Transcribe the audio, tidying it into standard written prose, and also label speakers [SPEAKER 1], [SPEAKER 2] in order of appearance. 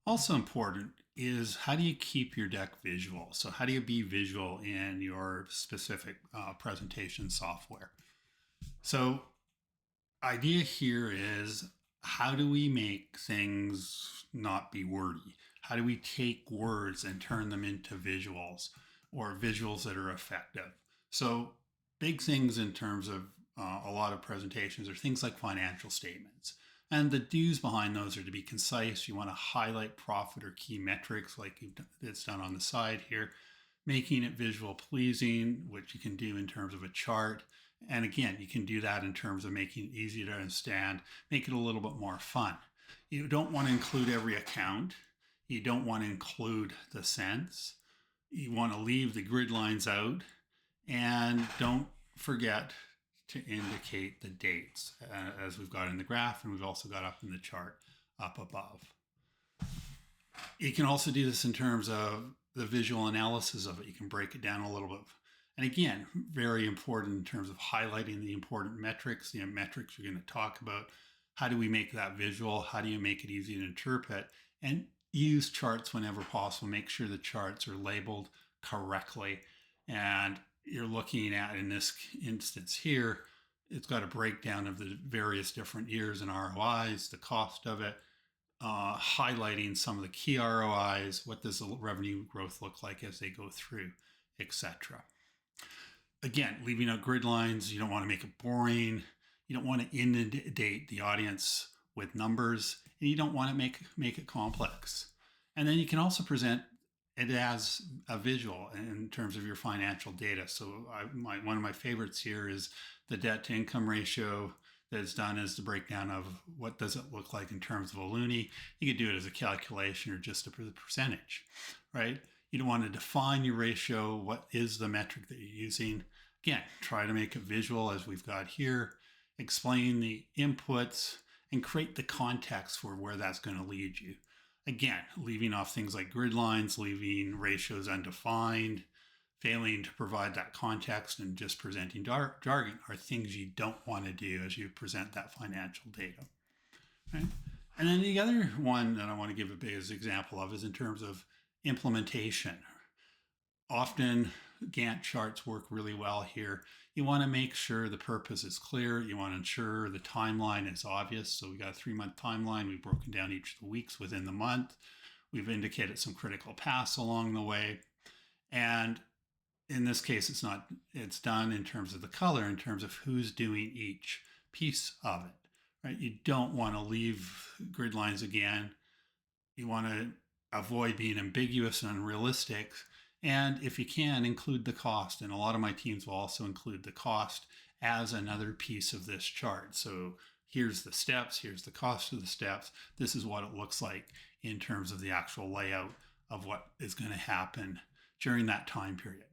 [SPEAKER 1] Also important is how do you keep your deck visual? So how do you be visual in your specific presentation software? So idea here is how do we make things not be wordy? How do we take words and turn them into visuals or visuals that are effective? So big things in terms of a lot of presentations are things like financial statements. And the do's behind those are to be concise. You want to highlight profit or key metrics like it's done on the side here, making it visual pleasing, which you can do in terms of a chart. And again, you can do that in terms of making it easy to understand, make it a little bit more fun. You don't want to include every account. You don't want to include the cents. You want to leave the grid lines out. And don't forget to indicate the dates as we've got in the graph and we've also got up in the chart up above. You can also do this in terms of the visual analysis of it. You can break it down a little bit. And again, very important in terms of highlighting the important metrics, the metrics you're going to talk about. How do we make that visual? How do you make it easy to interpret? And use charts whenever possible. Make sure the charts are labeled correctly. And you're looking at, in this instance here, it's got a breakdown of the various different years and ROIs, the cost of it, highlighting some of the key ROIs, what does the revenue growth look like as they go through, etc. Again, leaving out grid lines, you don't want to make it boring. You don't want to inundate the audience with numbers, and you don't want to make it complex. And then you can also present it as a visual in terms of your financial data. So one of my favorites here is the debt to income ratio that's done as the breakdown of what does it look like in terms of a loonie. You could do it as a calculation or just a percentage, right? You don't want to define your ratio. What is the metric that you're using? Again, try to make it visual as we've got here. Explain the inputs and create the context for where that's going to lead you. Again, leaving off things like grid lines, leaving ratios undefined, failing to provide that context and just presenting jargon are things you don't want to do as you present that financial data. Right? And then the other one that I want to give a big example of is in terms of implementation. Often Gantt charts work really well here. You want to make sure the purpose is clear. You want to ensure the timeline is obvious. So we got a 3-month timeline. We've broken down each of the weeks within the month. We've indicated some critical paths along the way. And in this case, it's done in terms of the color, in terms of who's doing each piece of it, right? You don't want to leave grid lines again. You want to avoid being ambiguous and unrealistic. And if you can, include the cost. And a lot of my teams will also include the cost as another piece of this chart. So here's the steps, here's the cost of the steps. This is what it looks like in terms of the actual layout of what is going to happen during that time period.